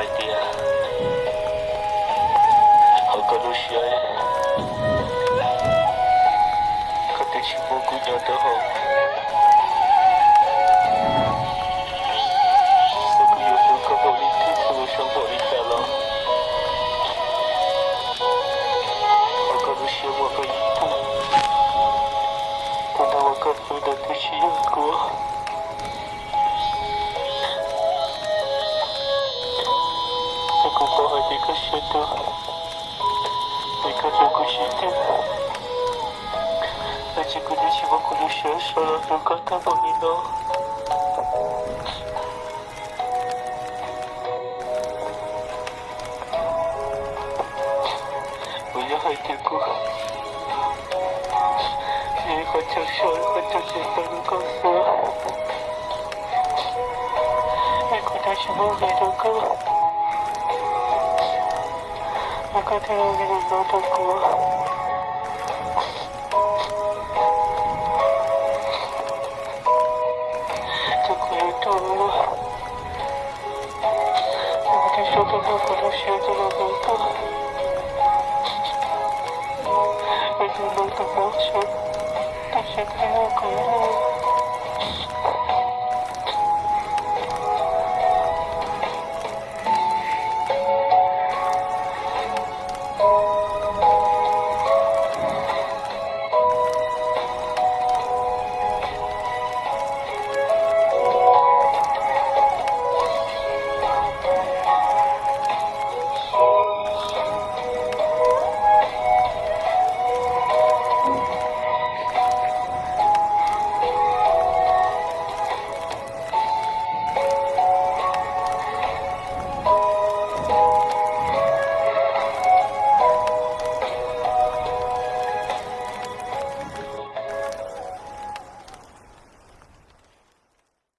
prometía. Aunque Lucia kata cipokunya tahu. Aku yang kapoliti terus yang bolitala. Aunque Lucia maka itu. Tanawakan pada kesianku. Aku pahadi kasyata. Mereka jago syita. Ajiku di cipoku Lucia salah kata Bonino. Punya hatiku. Ini kacau syar, kacau cinta kau. Aku dah semua hidupku. Aku tidak ingin nontonku. Aku itu. Aku disuruh aku Lucia dalam itu. Aku nonton macam. Tak sedih aku.